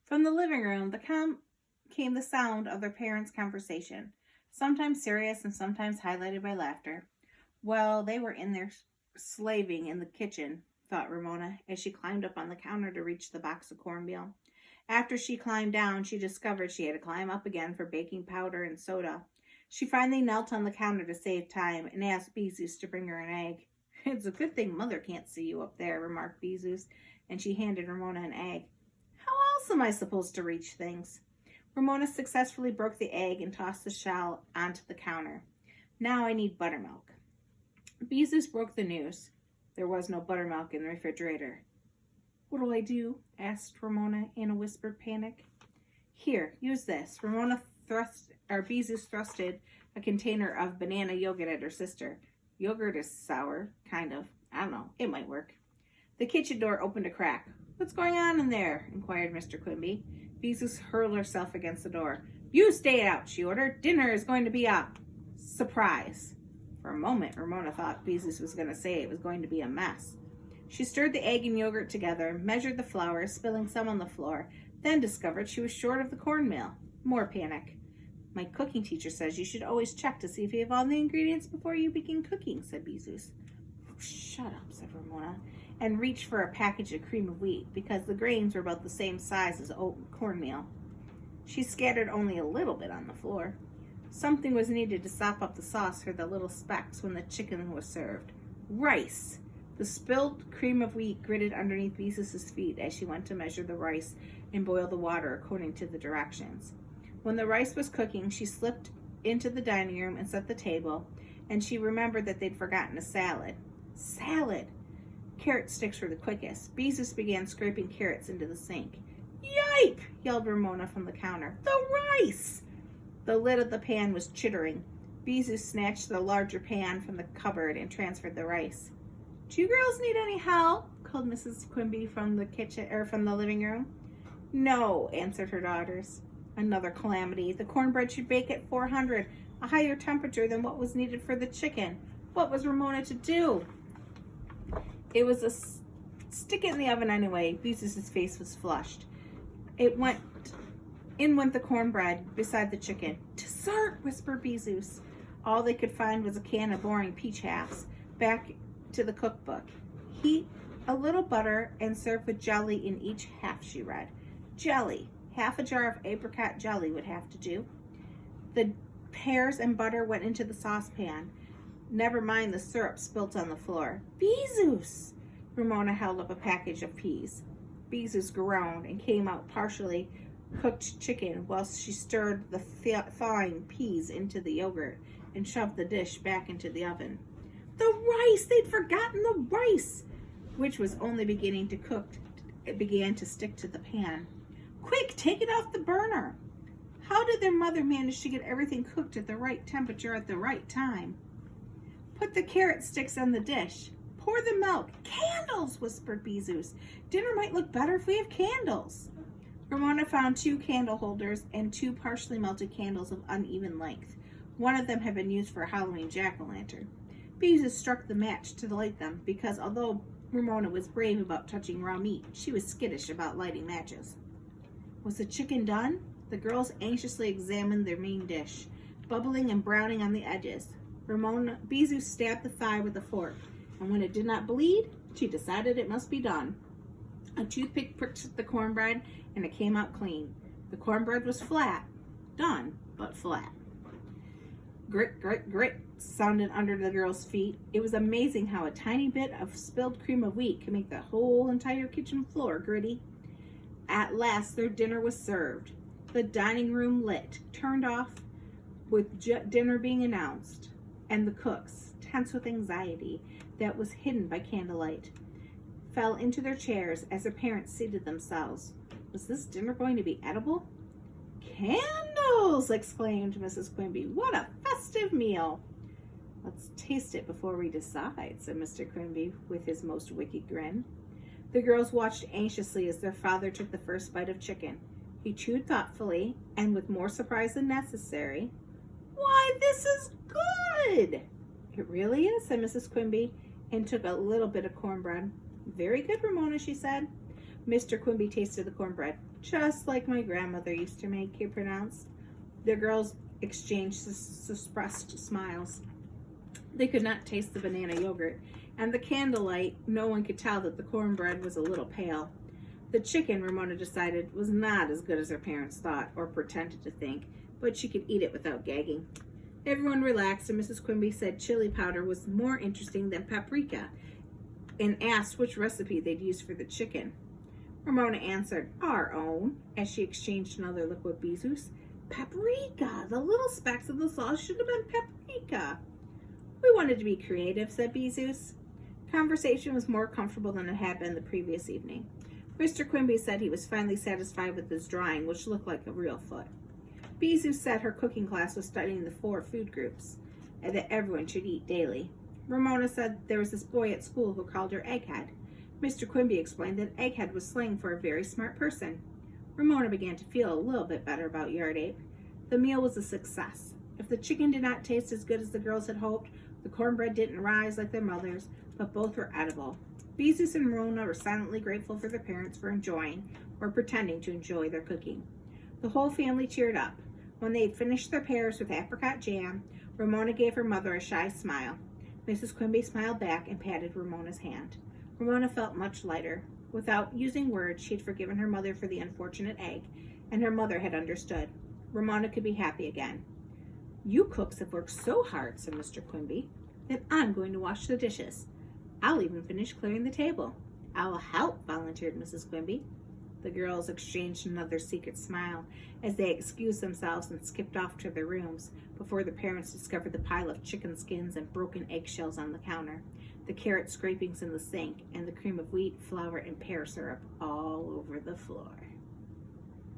From the living room came the sound of their parents' conversation, sometimes serious and sometimes highlighted by laughter. Well, they were in there slaving in the kitchen, thought Ramona, as she climbed up on the counter to reach the box of cornmeal. After she climbed down, she discovered she had to climb up again for baking powder and soda. She finally knelt on the counter to save time and asked Beezus to bring her an egg. It's a good thing Mother can't see you up there, remarked Beezus, and she handed Ramona an egg. How else am I supposed to reach things? Ramona successfully broke the egg and tossed the shell onto the counter. Now I need buttermilk. Beezus broke the news. There was no buttermilk in the refrigerator. What'll I do? Asked Ramona in a whispered panic. Here, use this. Beezus thrusted a container of banana yogurt at her sister. Yogurt is sour, kind of. I don't know. It might work. The kitchen door opened a crack. What's going on in there? Inquired Mr. Quimby. Beezus hurled herself against the door. You stay out, she ordered. Dinner is going to be a surprise. For a moment, Ramona thought Beezus was going to say it was going to be a mess. She stirred the egg and yogurt together, measured the flour, spilling some on the floor, then discovered she was short of the cornmeal. More panic. My cooking teacher says you should always check to see if you have all the ingredients before you begin cooking, said Beezus. Shut up, said Ramona, and reached for a package of cream of wheat because the grains were about the same size as oat and cornmeal. She scattered only a little bit on the floor. Something was needed to sop up the sauce for the little specks when the chicken was served. Rice! The spilled cream of wheat gritted underneath Beezus' feet as she went to measure the rice and boil the water according to the directions. When the rice was cooking, she slipped into the dining room and set the table, and she remembered that they'd forgotten a salad. Salad! Carrot sticks were the quickest. Beezus began scraping carrots into the sink. Yipe! Yelled Ramona from the counter. The rice! The lid of the pan was chittering. Beezus snatched the larger pan from the cupboard and transferred the rice. Do you girls need any help? Called Mrs. Quimby from the living room. No, answered her daughters. Another calamity. The cornbread should bake at 400, a higher temperature than what was needed for the chicken. What was Ramona to do? It was stick it in the oven anyway. Beezus' face was flushed. In went the cornbread beside the chicken. Dessert, whispered Beezus. All they could find was a can of boring peach halves. Back to the cookbook. Heat a little butter and serve with jelly in each half, she read. Jelly. Half a jar of apricot jelly would have to do. The pears and butter went into the saucepan. Never mind the syrup spilt on the floor. Beezus! Ramona held up a package of peas. Beezus groaned and came out partially cooked chicken whilst she stirred the thawing peas into the yogurt and shoved the dish back into the oven. The rice! They'd forgotten the rice! Which was only beginning to cook. It began to stick to the pan. Quick, take it off the burner! How did their mother manage to get everything cooked at the right temperature at the right time? Put the carrot sticks on the dish. Pour the milk. Candles, whispered Beezus. Dinner might look better if we have candles. Ramona found 2 candle holders and 2 partially melted candles of uneven length. One of them had been used for a Halloween jack-o'-lantern. Beezus struck the match to light them because although Ramona was brave about touching raw meat, she was skittish about lighting matches. Was the chicken done? The girls anxiously examined their main dish, bubbling and browning on the edges. Beezus stabbed the thigh with a fork, and when it did not bleed, she decided it must be done. A toothpick pricked the cornbread, and it came out clean. The cornbread was flat. Done, but flat. Grit, grit, grit sounded under the girls' feet. It was amazing how a tiny bit of spilled cream of wheat could make the whole entire kitchen floor gritty. At last, their dinner was served. The dining room lit, turned off with dinner being announced, and the cooks, tense with anxiety that was hidden by candlelight, fell into their chairs as their parents seated themselves. Was this dinner going to be edible? Candles! Exclaimed Mrs. Quimby. What a festive meal! Let's taste it before we decide, said Mr. Quimby with his most wicked grin. The girls watched anxiously as their father took the first bite of chicken. He chewed thoughtfully and with more surprise than necessary. Why, this is good! It really is, said Mrs. Quimby, and took a little bit of cornbread. Very good, Ramona, she said. Mr. Quimby tasted the cornbread. Just like my grandmother used to make, he pronounced. The girls exchanged suppressed smiles. They could not taste the banana yogurt, and the candlelight, no one could tell that the cornbread was a little pale. The chicken, Ramona decided, was not as good as her parents thought or pretended to think, but she could eat it without gagging. Everyone relaxed, and Mrs. Quimby said chili powder was more interesting than paprika and asked which recipe they'd use for the chicken. Ramona answered, our own, as she exchanged another look with Bezus. Paprika! The little specks of the sauce should have been paprika. We wanted to be creative, said Bezus. Conversation was more comfortable than it had been the previous evening. Mr. Quimby said he was finally satisfied with his drawing, which looked like a real foot. Bezus said her cooking class was studying the 4 food groups, and that everyone should eat daily. Ramona said there was this boy at school who called her Egghead. Mr. Quimby explained that Egghead was slang for a very smart person. Ramona began to feel a little bit better about Yard Ape. The meal was a success. If the chicken did not taste as good as the girls had hoped, the cornbread didn't rise like their mother's, but both were edible. Bezus and Ramona were silently grateful for their parents for enjoying, or pretending to enjoy, their cooking. The whole family cheered up. When they had finished their pears with apricot jam, Ramona gave her mother a shy smile. Mrs. Quimby smiled back and patted Ramona's hand. Ramona felt much lighter. Without using words, she had forgiven her mother for the unfortunate egg, and her mother had understood. Ramona could be happy again. You cooks have worked so hard, said Mr. Quimby, that I'm going to wash the dishes. I'll even finish clearing the table. I'll help, volunteered Mrs. Quimby. The girls exchanged another secret smile as they excused themselves and skipped off to their rooms before the parents discovered the pile of chicken skins and broken eggshells on the counter, the carrot scrapings in the sink, and the cream of wheat, flour, and pear syrup all over the floor.